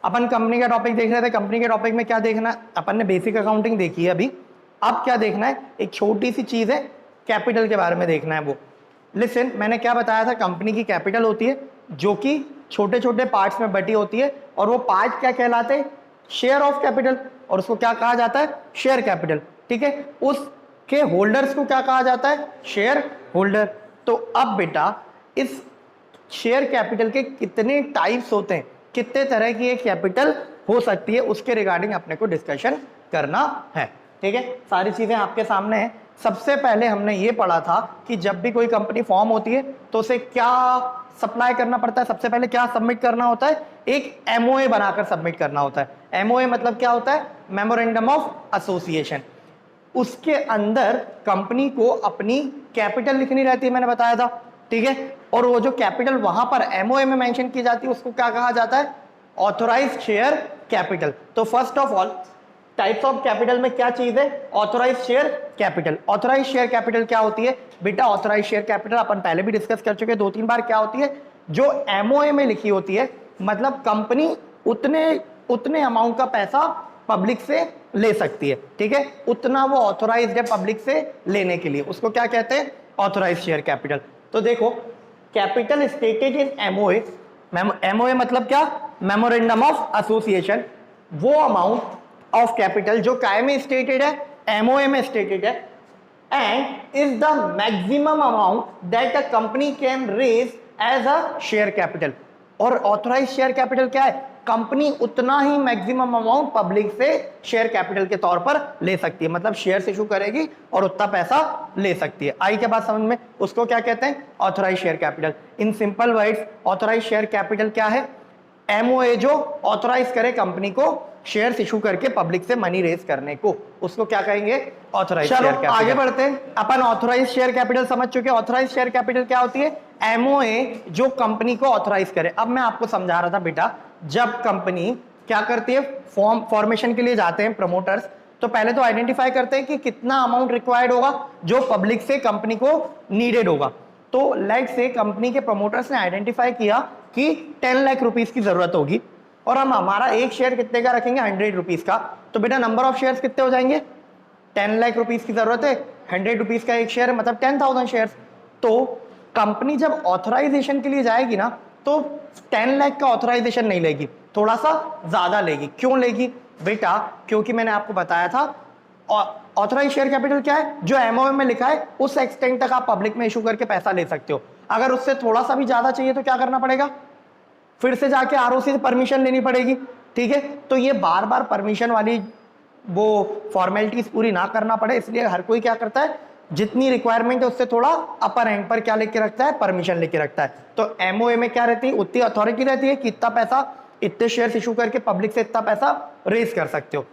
अपन company का topic देख रहे थे। कंपनी के टॉपिक में क्या देखना, अपन ने बेसिक अकाउंटिंग देखी है अभी। अब क्या देखना है, एक छोटी सी चीज है, कैपिटल के बारे में देखना है। वो लिसन, मैंने क्या बताया था, कंपनी की कैपिटल होती है जो कि छोटे छोटे पार्ट्स में बटी होती है, और वो पार्ट क्या कहलाते हैं, शेयर ऑफ कैपिटल, और उसको क्या कहा जाता है, शेयर कैपिटल। ठीक है, उसके होल्डर्स को क्या कहा जाता है, शेयर होल्डर। तो अब बेटा इस शेयर कैपिटल के कितने टाइप्स होते हैं, कितने तरह की एक कैपिटल हो सकती है, उसके रिगार्डिंग अपने को डिस्कशन करना है। ठीक है, सारी चीजें आपके सामने हैं। सबसे पहले हमने ये पढ़ा था कि जब भी कोई कंपनी फॉर्म होती है तो उसे क्या सप्लाई करना पड़ता है, सबसे पहले क्या सबमिट करना होता है, एक एमओए बनाकर सबमिट करना होता है। एमओए मतलब क्या होता है, मेमोरेंडम ऑफ एसोसिएशन। उसके अंदर कंपनी को अपनी कैपिटल लिखनी रहती है, मैंने बताया था। ठीक है, और वो जो कैपिटल वहां पर एमओए में मेंशन की जाती है उसको क्या कहा जाता है, ऑथोराइज्ड शेयर कैपिटल। तो first of all types of capital में क्या चीज है, authorised share capital. Authorised share capital क्या होती है बेटा, ऑथोराइज्ड शेयर कैपिटल अपन पहले भी डिस्कस कर चुके हैं 2-3 बार। क्या होती है, जो एमओए में लिखी होती है, मतलब कंपनी उतने अमाउंट का पैसा पब्लिक से ले सकती है। ठीक है, उतना वो ऑथोराइज्ड है पब्लिक से लेने के लिए, उसको क्या कहते हैं, ऑथोराइज्ड शेयर कैपिटल। तो देखो, capital stated in MOA, MOA मतलब क्या, मेमोरेंडम ऑफ एसोसिएशन, वो अमाउंट ऑफ कैपिटल जो काय में स्टेटेड है, एमओए में स्टेटेड है, and is the maximum amount that a company can raise as a share capital. और ऑथोराइज्ड शेयर कैपिटल क्या है, कंपनी उतना ही मैक्सिमम अमाउंट पब्लिक से शेयर कैपिटल के तौर पर ले सकती है, मतलब शेयर इशू करेगी और उतना पैसा ले सकती है। आई के बाद समझ में, उसको क्या कहते हैं, authorised share capital. In simple words authorised share capital क्या है, एमओए जो ऑथोराइज करे कंपनी को शेयर्स इशू करके पब्लिक से मनी रेज करने को, उसको क्या कहेंगे, ऑथोराइज्ड शेयर कैपिटल। आगे बढ़ते हैं, अपन ऑथोराइज्ड शेयर कैपिटल समझ चुके हैं। ऑथोराइज्ड शेयर कैपिटल क्या होती है, एमओए जो कंपनी को ऑथोराइज करे। अब मैं आपको समझा रहा था बेटा, जब कंपनी क्या करती है, फॉर्मेशन के लिए जाते हैं प्रमोटर्स, तो पहले तो आइडेंटिफाई करते हैं कि कितना अमाउंट रिक्वायर्ड होगा जो पब्लिक से कंपनी को नीडेड होगा। तो लेट से कंपनी के प्रमोटर्स ने आइडेंटिफाई किया कि 10 लाख रुपीस की जरूरत होगी, और हम हमारा एक शेयर कितने का रखेंगे, 100 रुपीस का। तो बेटा नंबर ऑफ शेयर्स कितने हो जाएंगे, 10 लाख रुपीस की जरूरत है, 100 रुपीस का एक शेयर है, मतलब 10,000 शेयर्स। तो कंपनी जब ऑथराइजेशन के लिए जाएगी ना, तो 10 लाख का ऑथराइजेशन नहीं लेगी, थोड़ा सा ज्यादा लेगी। क्यों लेगी बेटा, क्योंकि मैंने आपको बताया था ऑथराइज शेयर कैपिटल क्या है, जो एमओए में लिखा है उस एक्सटेंट तक आप पब्लिक में इशू करके पैसा ले सकते हो। अगर उससे थोड़ा सा भी ज्यादा चाहिए तो क्या करना पड़ेगा, फिर से जाके आरओसी से परमिशन लेनी पड़ेगी। ठीक है, तो ये बार बार परमिशन वाली वो फॉर्मेलिटीज पूरी ना करना पड़े, इसलिए हर कोई क्या करता है, जितनी रिक्वायरमेंट है उससे थोड़ा अपर एंड पर क्या लेके रखता है, परमिशन लेके रखता है। तो एमओए में क्या रहती है, उतनी अथॉरिटी रहती है कि इतना पैसा, इतने शेयर्स इशू करके पब्लिक से इतना पैसा रेज कर सकते हो।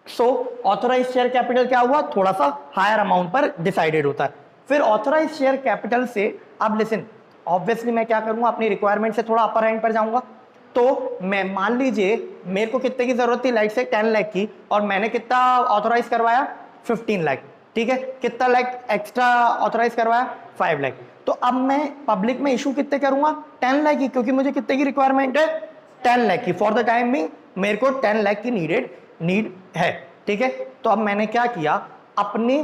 सो ऑथोराइज्ड शेयर कैपिटल क्या हुआ, थोड़ा सा हायर अमाउंट पर डिसाइडेड होता है। फिर ऑथोराइज्ड शेयर कैपिटल से, अब लिसन, ऑब्वियसली मैं क्या करूंगा, अपनी रिक्वायरमेंट से थोड़ा अपर एंड पर जाऊंगा। तो मैं मान लीजिए मेरे को कितने की जरूरत थी, लाइक से 10 लाख की, और मैंने कितना ऑथोराइज करवाया, 15 लाख। ठीक है, कितना लाख एक्स्ट्रा ऑथोराइज करवाया, 5 लाख। तो अब मैं पब्लिक में इशू कितने करूंगा, 10 लाख की, क्योंकि मुझे कितने की रिक्वायरमेंट है, 10 लाख की। फॉर द टाइम बिंग मेरे को 10 लाख की नीड है। ठीक है, तो अब मैंने क्या किया, अपने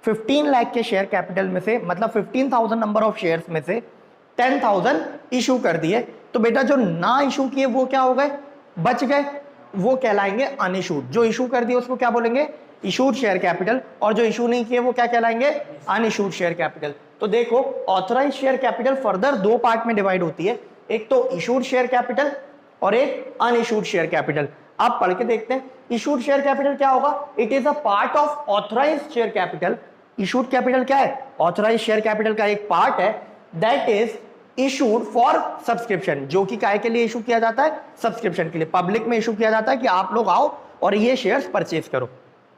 15 लाख के शेयर कैपिटल में से, मतलब 15,000 नंबर ऑफ शेयर्स में से 10,000 इशू कर दिए। तो बेटा जो ना इशू किए वो क्या हो गए, बच गए, वो कहलाएंगे अनइशूड। जो इशू कर दिए उसको क्या बोलेंगे, इशूड शेयर कैपिटल, और जो इशू नहीं किए वो क्या कहलाएंगे, अनइशूड शेयर कैपिटल। तो देखो authorised share capital further 2 part में डिवाइड होती है, एक तो इशूड शेयर कैपिटल और एक अनइशूड शेयर कैपिटल। आप पढ़ के देखते हैं, इशूड शेयर कैपिटल क्या होगा, it is a part of authorised share capital. Issued capital क्या है, ऑथोराइज्ड शेयर कैपिटल का एक पार्ट है, that is issued for subscription, जो कि काय के लिए इशू किया जाता है, सब्सक्रिप्शन के लिए, पब्लिक में इशू किया जाता है कि आप लोग आओ और ये शेयर्स परचेज करो।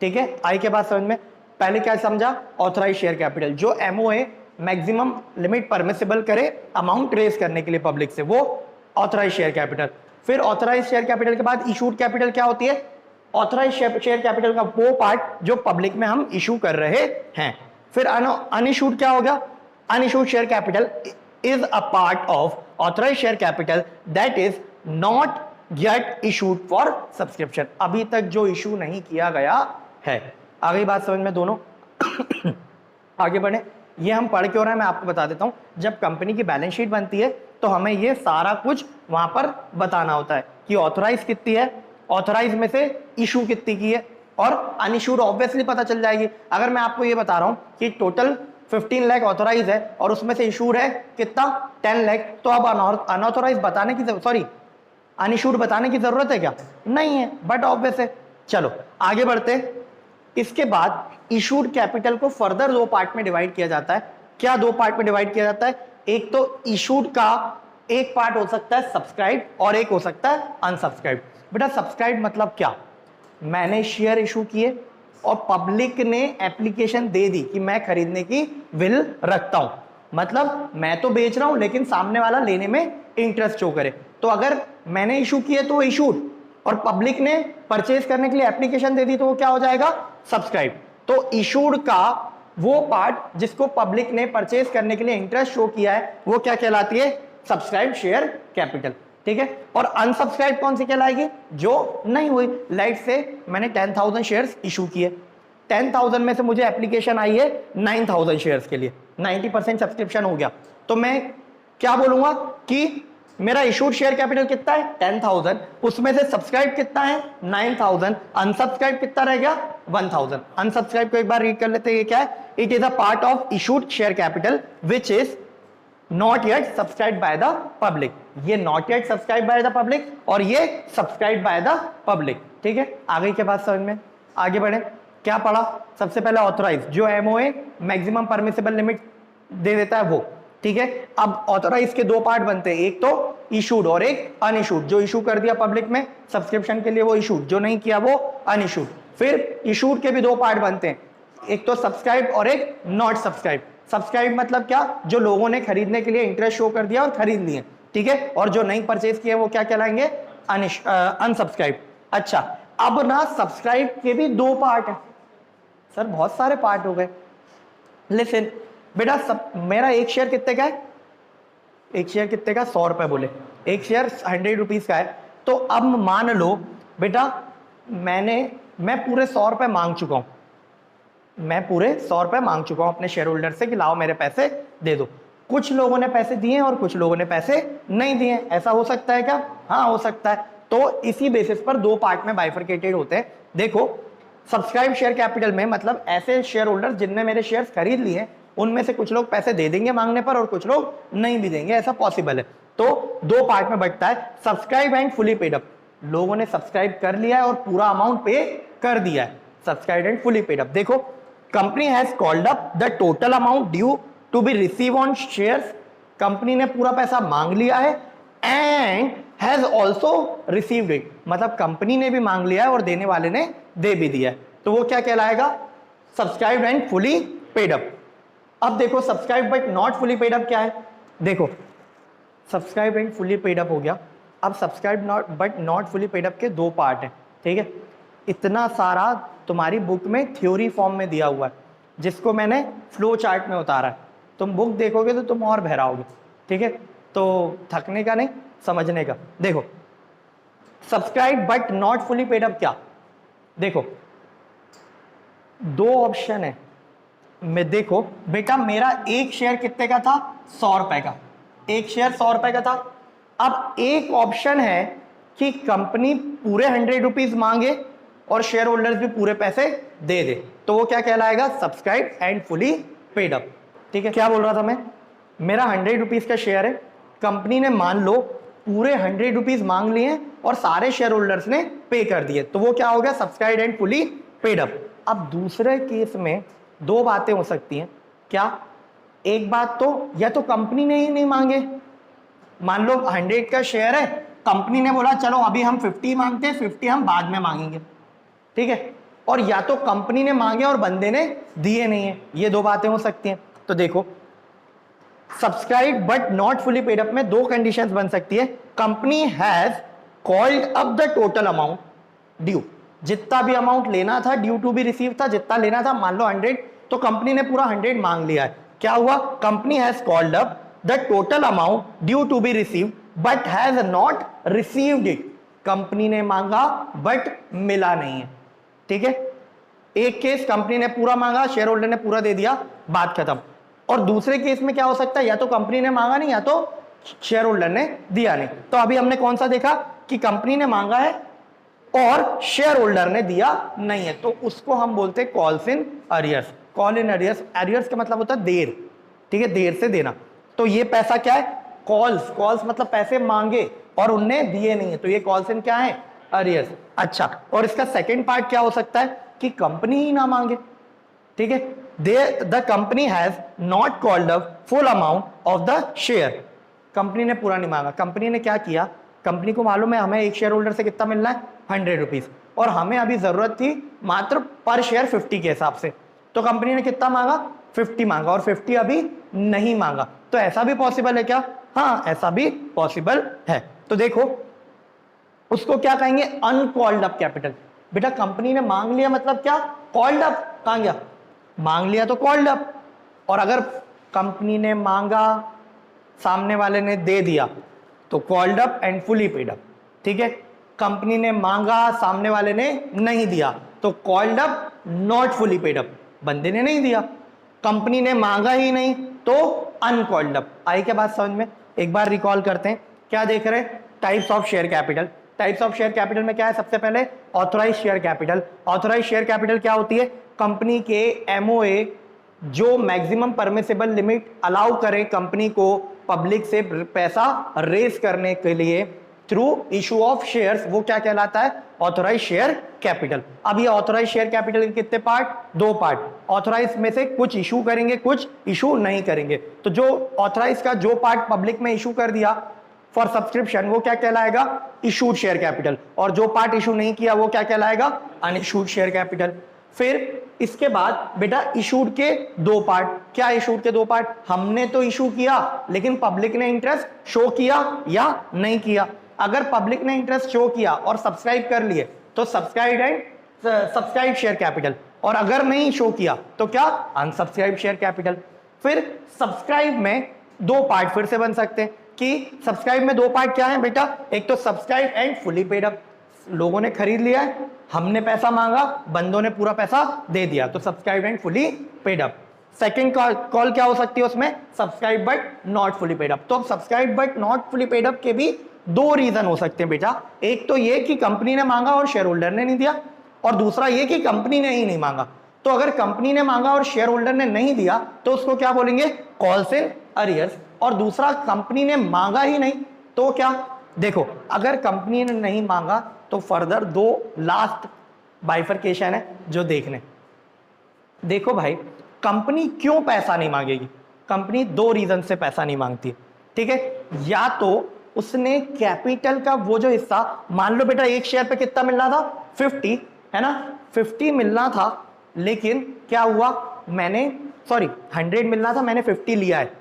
ठीक है, आई के बाद समझ में, पहले क्या समझा, ऑथोराइज्ड शेयर कैपिटल, जो एमओए मैक्सिमम लिमिट परमिसिबल करे अमाउंट रेज करने के लिए पब्लिक से, वो ऑथोराइज्ड शेयर कैपिटल। फिर ऑथोराइज्ड शेयर कैपिटल के बाद इशूड कैपिटल क्या होती है, ऑथोराइज्ड शेयर कैपिटल का वो पार्ट जो पब्लिक में हम इशू कर रहे हैं। फिर अनइशूड क्या होगा, unissued share capital is a part of authorized share capital that is not get issued for subscription, अभी तक जो इशू नहीं किया गया है। आ गई बात समझ में दोनों? आगे बढ़े, ये हम पढ़ के हो रहा है, मैं आपको बता देता हूं। जब कंपनी की बैलेंस शीट बनती है तो हमें ये सारा कुछ वहां पर बताना होता है कि ऑथराइज कितनी है, ऑथराइज में से इशू कितनी की है, और अनइशूड ऑब्वियसली पता चल जाएगी। अगर मैं आपको ये बता रहा हूं कि टोटल 15 लाख ऑथराइज है और उसमें से इशूड है कितना, 10 लाख, तो अब अनऑथराइज बताने की, सॉरी अनइशूड बताने की जरूरत है क्या? नहीं है, बट ऑब्वियस है। चलो आगे बढ़ते हैं। इसके बाद इशूड कैपिटल को फर्दर दो पार्ट में डिवाइड किया जाता है। क्या दो पार्ट में डिवाइड किया जाता है? एक तो इशूड का एक पार्ट हो सकता है सब्सक्राइब और एक हो सकता है अनसब्सक्राइब। बेटा सब्सक्राइब मतलब क्या? मैंने शेयर इशू किए और पब्लिक ने एप्लीकेशन दे दी कि मैं खरीदने की विल रखता हूं, मतलब मैं तो बेच रहा हूं लेकिन सामने वाला लेने में इंटरेस्ट शो करे। तो अगर मैंने इशू किए तो इशूड, और पब्लिक ने परचेज करने के लिए एप्लीकेशन दे दी तो वो क्या हो जाएगा? सब्सक्राइब। तो इशूड का वो पार्ट जिसको पब्लिक ने परचेज करने के लिए इंटरेस्ट शो किया है वो क्या कहलाती है? सब्सक्राइब शेयर कैपिटल, ठीक है। और अनसब्सक्राइब कौन सी कहलाएगी? जो नहीं हुई। लाइक से मैंने 10,000 शेयर्स इशू किए, 10,000 में से मुझे एप्लीकेशन आई है 9,000 शेयर्स के लिए, 90% सब्सक्रिप्शन हो गया, तो मैं क्या बोलूंगा कि मेरा इशूड शेयर कैपिटल कितना है? 10,000, उसमें से सब्सक्राइब कितना है? 9,000, अनसब्सक्राइब कितना रह गया? 1,000। अनसब्सक्राइब को एक बार रीड कर लेते हैं, ये क्या है? It is a part of issued share capital which is not yet subscribe by the public. ये not yet subscribe by the public और ये सब्सक्राइब बाय द पब्लिक, ठीक है। आगे के बाद समझ में, आगे बढ़े। क्या पढ़ा? सबसे पहले ऑथराइज, जो एमओए मैक्सिमम परमिसिबल लिमिट दे देता है वो, ठीक है। अब ऑथराइज के दो पार्ट बनते हैं, एक तो इशूड और एक अनइशूड। जो इशू कर दिया पब्लिक में सब्सक्रिप्शन के लिए वो इशूड, जो नहीं किया वो अनइशूड। फिर इशूड के भी दो पार्ट बनते हैं, एक तो सब्सक्राइब और एक नॉट सब्सक्राइब। सब्सक्राइब मतलब क्या? जो लोगों ने खरीदने के लिए इंटरेस्ट शो कर दिया और खरीद लिए, ठीक है। और जो नहीं परचेज किए वो क्या कहलाएंगे? अनसब्सक्राइब। अच्छा, अब ना सब्सक्राइब के भी दो पार्ट है। सर बहुत सारे पार्ट हो गए। लिसन बेटा, मेरा एक शेयर कितने का है? एक शेयर कितने का? 100 रुपए बोले। एक शेयर 100 रुपीज का है। तो अब मान लो बेटा मैं पूरे 100 रुपए मांग चुका हूं, मैं पूरे 100 रुपए मांग चुका हूं अपने शेयर होल्डर से कि लाओ मेरे पैसे दे दो। कुछ लोगों ने पैसे दिए और कुछ लोगों ने पैसे नहीं दिए। ऐसा हो सकता है क्या? हाँ हो सकता है। तो इसी बेसिस पर दो पार्ट में बाइफरकेटेड होते हैं। देखो सब्सक्राइब शेयर कैपिटल में मतलब ऐसे शेयर होल्डर जिनने मेरे शेयर्स खरीद लिए, उनमें से कुछ लोग पैसे दे देंगे मांगने पर और कुछ लोग नहीं भी देंगे, ऐसा पॉसिबल है। तो दो पार्ट में बंटता है, subscribe and fully paid up. लोगों ने सब्सक्राइब कर लिया है और पूरा अमाउंट पे कर दिया है, subscribe and fully paid up. देखो, company has called up the total amount due to be receive on shares. Company ने पूरा पैसा मांग लिया है and has also received it, मतलब कंपनी ने भी मांग लिया है और देने वाले ने दे भी दिया है। तो वो क्या कहलाएगा? Subscribe and fully paid up. अब देखो subscribe but not fully paid up क्या है? देखो subscribe and fully paid up हो गया। अब subscribe not but not fully paid up के दो पार्ट हैं, ठीक है। इतना सारा तुम्हारी बुक में थ्योरी फॉर्म में दिया हुआ है जिसको मैंने फ्लो चार्ट में उतारा है। तुम बुक देखोगे तो तुम और बहराओगे, ठीक है। तो थकने का नहीं, समझने का। देखो subscribe but not fully paid up क्या? देखो दो ऑप्शन है। मैं देखो बेटा, मेरा एक शेयर कितने का था? 100 रुपए का। एक शेयर 100 रुपए का था। अब एक ऑप्शन है कि कंपनी पूरे 100 रुपीज मांगे और शेयर होल्डर्स भी पूरे पैसे दे दे, तो वो क्या कहलाएगा? Subscribe and fully paid up, ठीक है। क्या बोल रहा था मैं? मेरा 100 रुपीज का शेयर है, कंपनी ने मान लो पूरे 100 रुपीज मांग लिए और सारे शेयर होल्डर्स ने पे कर दिए, तो वो क्या हो गया? Subscribe and fully paid up. अब दूसरे केस में दो बातें हो सकती हैं। क्या? एक बात तो या तो कंपनी ने ही नहीं मांगे, मान लो 100 का शेयर है, कंपनी ने बोला चलो अभी हम 50 मांगते हैं, 50 हम बाद में मांगेंगे, ठीक है। और या तो कंपनी ने मांगे और बंदे ने दिए नहीं है, ये दो बातें हो सकती हैं। तो देखो subscribe but not fully paid up में दो कंडीशंस बन सकती है। Company has called up the total amount due, जितना भी अमाउंट लेना था ड्यू टू बी रिसीव था, जितना लेना था मान लो 100, तो कंपनी ने पूरा 100 मांग लिया है। क्या हुआ? Company has called up the total amount due to be receive but has not received it. Company ने मांगा बट मिला नहीं है, ठीक है। एक केस कंपनी ने पूरा मांगा, शेयर होल्डर ने पूरा दे दिया, बात खत्म। और दूसरे केस में क्या हो सकता है, या तो कंपनी ने मांगा नहीं या तो शेयर होल्डर ने दिया नहीं। तो अभी हमने कौन सा देखा कि कंपनी ने मांगा है और शेयर होल्डर ने दिया नहीं है, तो उसको हम बोलते हैं calls in arrears. Call in arrears, arrears का मतलब होता है देर, ठीक है, देर से देना। तो ये पैसा क्या है, कॉल्स, कॉल्स मतलब पैसे मांगे और उनने दिए नहीं है, तो ये कॉल्स इन क्या है, अरियर्स। अच्छा, और इसका सेकंड पार्ट क्या हो सकता है कि कंपनी ही ना मांगे, ठीक है, the company has not called up full amount of the share. Company ने पूरा नहीं मांगा, कंपनी ने क्या किया, कंपनी को मालूम है हमें एक शेयर होल्डर से कितना मिलना है, 100 रुपीज, और हमें अभी जरूरत थी मात्र पर शेयर 50 के हिसाब से। तो कंपनी ने कितना मांगा, 50 मांगा, और 50 अभी नहीं मांगा। तो ऐसा भी पॉसिबल है क्या, हाँ ऐसा भी पॉसिबल है। तो देखो उसको क्या कहेंगे, अनकॉल्ड अप कैपिटल। बेटा कंपनी ने मांग लिया मतलब क्या, कॉल्ड अप, कहां गया, मांग लिया तो कॉल्ड अप। और अगर कंपनी ने मांगा, सामने वाले ने दे दिया, तो called up and fully paid up, ठीक है। कंपनी ने मांगा, सामने वाले ने नहीं दिया, तो called up not fully paid up, बंदे ने नहीं दिया। कंपनी ने मांगा ही नहीं तो अनकॉल्ड अप। आई क्या बात समझ में, एक बार रिकॉल करते हैं, क्या देख रहे हैं, types of share capital. Types of share capital में क्या है, सबसे पहले authorise share capital. Authorise share capital क्या होती है, कंपनी के एमओए जो मैक्सिमम परमिसिबल लिमिट अलाउ करे कंपनी को पब्लिक से पैसा रेज करने के लिए थ्रू इशू ऑफ शेयर्स, वो क्या कहलाता है, ऑथराइज शेयर कैपिटल। अब ये ऑथराइज शेयर कैपिटल के कितने पार्ट, 2 पार्ट। ऑथराइज में से कुछ इशू करेंगे, कुछ इशू नहीं करेंगे। तो जो ऑथराइज का जो पार्ट पब्लिक में इशू कर दिया फॉर सब्सक्रिप्शन, वो क्या कहलाएगा, इशूड शेयर कैपिटल, और जो पार्ट इशू नहीं किया वो क्या कहलाएगा, अनइशूड शेयर कैपिटल। फिर इसके बाद बेटा इशूड के 2 पार्ट, क्या इशूड के 2 पार्ट, हमने तो इशू किया लेकिन पब्लिक ने इंटरेस्ट शो किया या नहीं किया। अगर पब्लिक ने इंटरेस्ट शो किया और सब्सक्राइब कर लिए तो सब्सक्राइब शेयर कैपिटल, और अगर नहीं शो किया तो क्या, अनसब्सक्राइब शेयर कैपिटल। फिर सब्सक्राइब में 2 पार्ट फिर से बन सकते हैं कि सब्सक्राइब में 2 पार्ट क्या है बेटा, एक तो subscribe and fully paid up, लोगों ने खरीद लिया है, हमने पैसा मांगा, बंदों ने पूरा पैसा दे दिया, तो subscribe and fully paid up. Second call क्या हो सकती है उसमें, subscribe but not fully paid up. तो subscribe but not fully paid up के भी 2 रीजन हो सकते हैं बेटा, एक तो ये कि कंपनी ने मांगा और शेयर होल्डर ने नहीं दिया, और दूसरा ये कि कंपनी ने ही नहीं मांगा। तो अगर कंपनी ने मांगा और शेयर होल्डर ने नहीं दिया तो उसको क्या बोलेंगे, कॉल्स इन अरियर्स। और दूसरा कंपनी ने मांगा ही नहीं तो क्या, देखो अगर कंपनी ने नहीं मांगा तो फर्दर 2 लास्ट बाइफरकेशन है जो देखने। देखो भाई कंपनी क्यों पैसा नहीं मांगेगी, कंपनी 2 रीजन से पैसा नहीं मांगती, ठीक है। या तो उसने कैपिटल का वो जो हिस्सा, मान लो बेटा एक शेयर पे कितना मिलना था, 50 है ना, 50 मिलना था, लेकिन क्या हुआ, मैंने 100 मिलना था, मैंने 50 लिया है।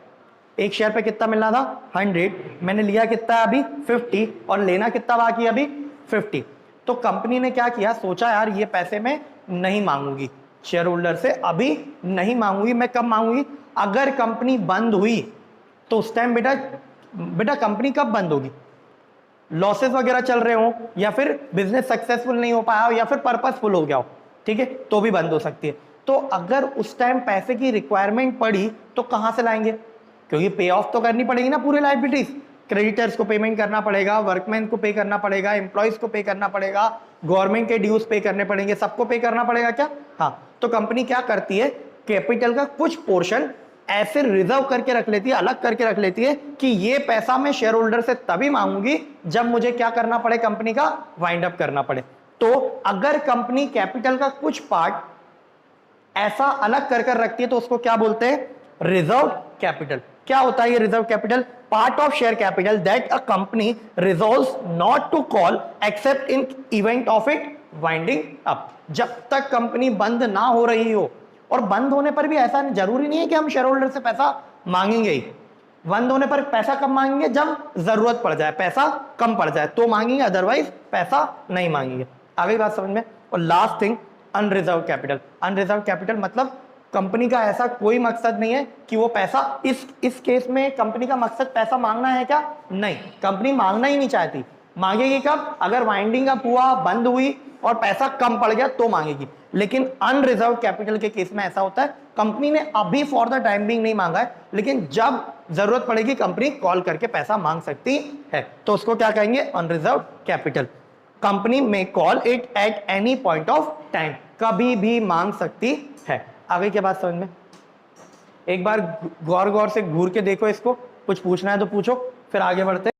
एक शेयर पे कितना मिलना था, 100, मैंने लिया कितना है अभी 50, और लेना कितना बाकी है अभी 50। तो कंपनी ने क्या किया, सोचा यार ये पैसे मैं नहीं मांगूंगी शेयर होल्डर से, अभी नहीं मांगूंगी, मैं कब मांगूंगी, अगर कंपनी बंद हुई तो उस टाइम बेटा कंपनी कब बंद होगी, लॉसेस वगैरह चल रहे हो, या फिर बिजनेस सक्सेसफुल नहीं हो पाया हो, या फिर पर्पसफुल हो गया हो, ठीक है, तो भी बंद हो सकती है। तो अगर उस टाइम पैसे की रिक्वायरमेंट पड़ी तो कहां से लाएंगे, क्योंकि पे ऑफ तो करनी पड़ेगी ना पूरे लाइबिलिटीज, क्रेडिटर्स को पेमेंट करना पड़ेगा, वर्कमैन को पे करना पड़ेगा, एम्प्लॉयज को पे करना पड़ेगा, गवर्नमेंट के ड्यूज पे करने पड़ेंगे, सबको पे करना पड़ेगा क्या, हाँ। तो कंपनी क्या करती है, कैपिटल का कुछ पोर्शन ऐसे रिजर्व करके रख लेती है, अलग करके रख लेती है कि ये पैसा मैं शेयर होल्डर से तभी मांगूंगी जब मुझे क्या करना पड़े, कंपनी का वाइंड अप करना पड़े। तो अगर कंपनी कैपिटल का कुछ पार्ट ऐसा अलग कर रखती है तो उसको क्या बोलते हैं, रिजर्व कैपिटल। क्या होता है ये reserve capital, part of share capital that a company resolves not to call except in event of it winding up. जब तक कंपनी बंद ना हो रही हो, और बंद होने पर भी ऐसा जरूरी नहीं है कि हम शेयर होल्डर से पैसा मांगेंगे ही, बंद होने पर पैसा कब मांगेंगे, जब जरूरत पड़ जाए, पैसा कम पड़ जाए तो मांगेंगे, अदरवाइज पैसा नहीं मांगेंगे। आगे बात समझ में। और last thing, unreserve capital. Unreserve capital मतलब कंपनी का ऐसा कोई मकसद नहीं है कि वो पैसा, इस केस में कंपनी का मकसद पैसा मांगना है क्या, नहीं, कंपनी मांगना ही नहीं चाहती, मांगेगी कब? अगर वाइंडिंग अप हुआ, बंद हुई और पैसा कम पड़ गया तो मांगेगी। लेकिन अनरिजर्व कैपिटल के केस में ऐसा होता है, कंपनी ने अभी फॉर द टाइम बिंग नहीं मांगा है, लेकिन जब जरूरत पड़ेगी कंपनी कॉल करके पैसा मांग सकती है, तो उसको क्या कहेंगे? Unreserve capital. कंपनी में call it at any point of time, कभी भी मांग सकती है। आगे क्या बात समझ में? एक बार गौर गौर से घूर के देखो इसको, कुछ पूछना है तो पूछो, फिर आगे बढ़ते।